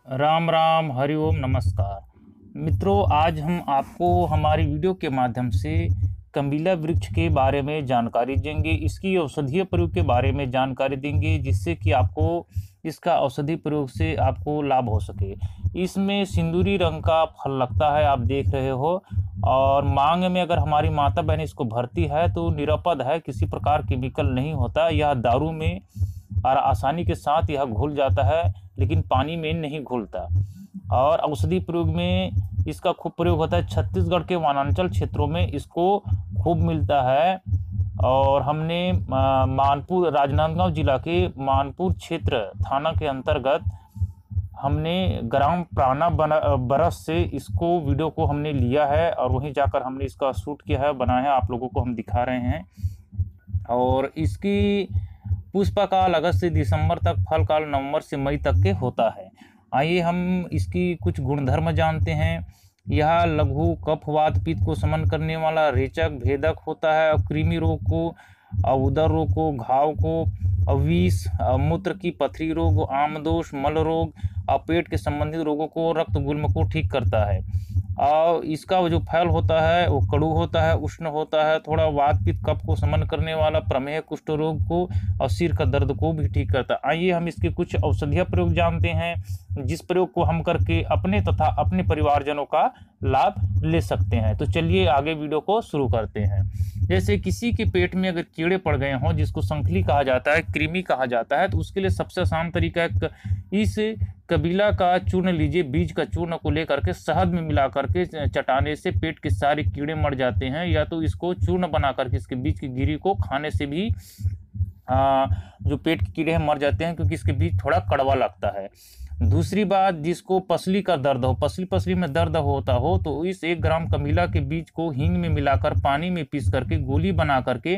राम राम, हरिओम, नमस्कार मित्रों। आज हम आपको हमारी वीडियो के माध्यम से कंबीला वृक्ष के बारे में जानकारी देंगे। इसकी औषधीय प्रयोग के बारे में जानकारी देंगे, जिससे कि आपको इसका औषधि प्रयोग से आपको लाभ हो सके। इसमें सिंदूरी रंग का फल लगता है, आप देख रहे हो। और मांग में अगर हमारी माता बहन इसको भरती है तो निरापद है, किसी प्रकार केमिकल नहीं होता। यह दारू में और आसानी के साथ यह घुल जाता है, लेकिन पानी में नहीं घुलता। और औषधि प्रयोग में इसका खूब प्रयोग होता है। छत्तीसगढ़ के वनांचल क्षेत्रों में इसको खूब मिलता है। और हमने मानपुर, राजनांदगांव जिला के मानपुर क्षेत्र थाना के अंतर्गत हमने ग्राम प्राणा बरस से इसको वीडियो को हमने लिया है और वहीं जाकर हमने इसका शूट किया है, बनाया है, आप लोगों को हम दिखा रहे हैं। और इसकी पुष्पकाल अगस्त से दिसंबर तक, फल काल नवंबर से मई तक के होता है। आइए हम इसकी कुछ गुणधर्म जानते हैं। यह लघु कफ वात पित्त को शमन करने वाला, रेचक भेदक होता है। और कृमि रोग को, उदर रोग को, घाव को, विष, मूत्र की पथरी रोग, आमदोष, मल रोग और पेट के संबंधित रोगों को, रक्त गुल्म को ठीक करता है। और इसका जो फल होता है वो कड़ू होता है, उष्ण होता है, थोड़ा वात पित्त कफ को शमन करने वाला, प्रमेह कुष्ठ रोग को और सिर का दर्द को भी ठीक करता है। आइए हम इसके कुछ औषधीय प्रयोग जानते हैं, जिस प्रयोग को हम करके अपने तथा अपने परिवारजनों का लाभ ले सकते हैं। तो चलिए आगे वीडियो को शुरू करते हैं। जैसे किसी के पेट में अगर कीड़े पड़ गए हों, जिसको संखली कहा जाता है, कृमि कहा जाता है, तो उसके लिए सबसे आसान तरीका है इस कबीला का चूर्ण लीजिए। बीज का चूर्ण को लेकर के शहद में मिला करके चटाने से पेट के सारे कीड़े मर जाते हैं। या तो इसको चूर्ण बना करके इसके बीज की गिरी को खाने से भी जो पेट के कीड़े हैं मर जाते हैं, क्योंकि इसके बीज थोड़ा कड़वा लगता है। दूसरी बात, जिसको पसली का दर्द हो, पसली में दर्द होता हो, तो इस 1 ग्राम कमीला के बीज को हींग में मिलाकर पानी में पीस करके गोली बना करके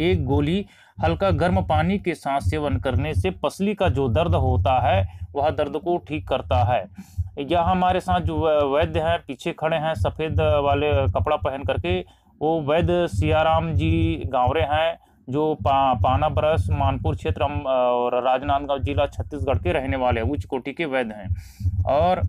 1 गोली हल्का गर्म पानी के साथ सेवन करने से पसली का जो दर्द होता है वह दर्द को ठीक करता है। यह हमारे साथ जो वैद्य हैं, पीछे खड़े हैं सफ़ेद वाले कपड़ा पहन करके, वो वैद्य सियाराम जी गांवरे हैं, जो पाना बरस, मानपुर क्षेत्र और राजनांदगांव जिला छत्तीसगढ़ के रहने वाले उच्च कोटि के वैद्य हैं। और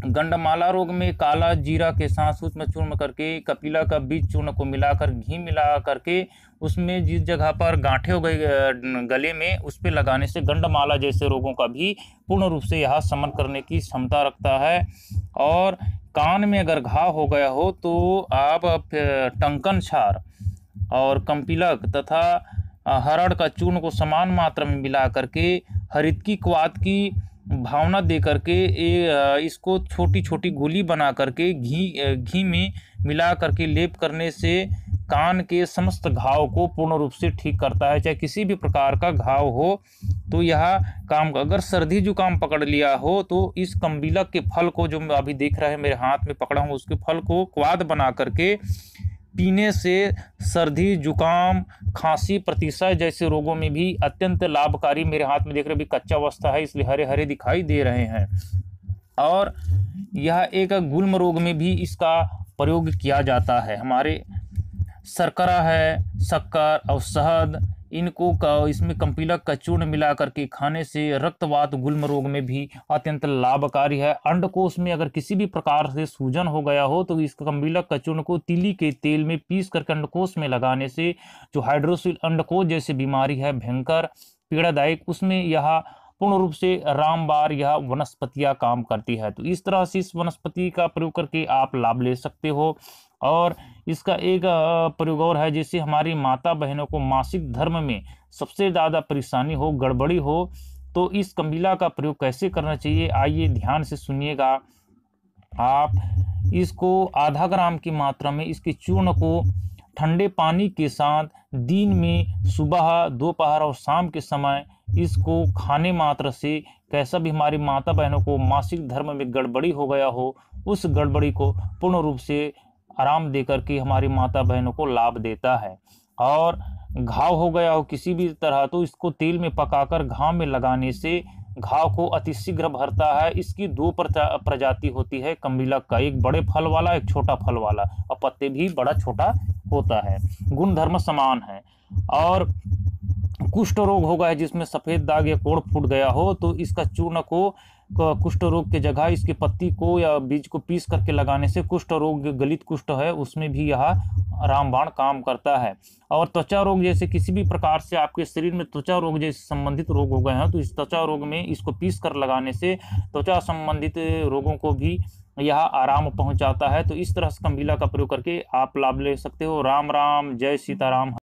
गंडमाला रोग में काला जीरा के साथ सूक्ष्म चूर्ण करके कपिला का बीज चूर्ण को मिलाकर घी मिला करके उसमें जिस जगह पर गांठे हो गए गले में, उस पर लगाने से गंडमाला जैसे रोगों का भी पूर्ण रूप से यह शमन करने की क्षमता रखता है। और कान में अगर घाव हो गया हो तो आप टंकन छार और कंपिलक तथा हरड़ का चूर्ण को समान मात्रा में मिला करके हरितकी क्वाथ की भावना दे करके इसको छोटी छोटी गोली बना करके घी में मिला करके लेप करने से कान के समस्त घाव को पूर्ण रूप से ठीक करता है। चाहे किसी भी प्रकार का घाव हो तो यह काम। अगर सर्दी जुकाम पकड़ लिया हो तो इस कंबिलक के फल को, जो अभी देख रहे हैं मेरे हाथ में पकड़ा हूँ, उसके फल को क्वाथ बना करके पीने से सर्दी जुकाम, खांसी, प्रतिशय जैसे रोगों में भी अत्यंत लाभकारी। मेरे हाथ में देख रहे भी कच्चा अवस्था है, इसलिए हरे हरे दिखाई दे रहे हैं। और यह एक गुल्म रोग में भी इसका प्रयोग किया जाता है। हमारे शर्करा है, शक्कर और शहद, इनको इसमें कंपिलक का चूर्ण मिला करके खाने से रक्तवात गुल्म रोग में भी अत्यंत लाभकारी है। अंडकोश में अगर किसी भी प्रकार से सूजन हो गया हो तो इस कंपिलक का चूर्ण को तिली के तेल में पीस करके अंडकोश में लगाने से जो हाइड्रोसिल अंडकोश जैसे बीमारी है भयंकर पीड़ादायक, उसमें यह पूर्ण रूप से रामबार यह वनस्पतियां काम करती है। तो इस तरह से इस वनस्पति का प्रयोग करके आप लाभ ले सकते हो। और इसका एक प्रयोग और है, जैसे हमारी माता बहनों को मासिक धर्म में सबसे ज़्यादा परेशानी हो, गड़बड़ी हो, तो इस कंबिला का प्रयोग कैसे करना चाहिए, आइए ध्यान से सुनिएगा। आप इसको आधा ग्राम की मात्रा में इसके चूर्ण को ठंडे पानी के साथ दिन में सुबह, दोपहर और शाम के समय इसको खाने मात्र से, कैसा भी हमारी माता बहनों को मासिक धर्म में गड़बड़ी हो गया हो, उस गड़बड़ी को पूर्ण रूप से आराम दे करके हमारी माता बहनों को लाभ देता है। और घाव हो गया हो किसी भी तरह तो इसको तेल में पकाकर घाव में लगाने से घाव को अतिशीघ्र भरता है। इसकी 2 प्रजाति होती है कंबिलक का, एक बड़े फल वाला, एक छोटा फल वाला, और पत्ते भी बड़ा छोटा होता है, गुणधर्म समान है। और कुष्ठ रोग होगा है जिसमें सफ़ेद दाग या कोढ़ फूट गया हो तो इसका चूर्ण को कुष्ठ रोग के जगह इसके पत्ती को या बीज को पीस करके लगाने से कुष्ठ रोग, गलित कुष्ठ है उसमें भी यह रामबाण काम करता है। और त्वचा रोग, जैसे किसी भी प्रकार से आपके शरीर में त्वचा रोग जैसे संबंधित रोग हो गए हैं तो इस त्वचा रोग में इसको पीस कर लगाने से त्वचा संबंधित रोगों को भी यह आराम पहुंचाता है। तो इस तरह से कंबीला का प्रयोग करके आप लाभ ले सकते हो। राम राम, जय सीताराम।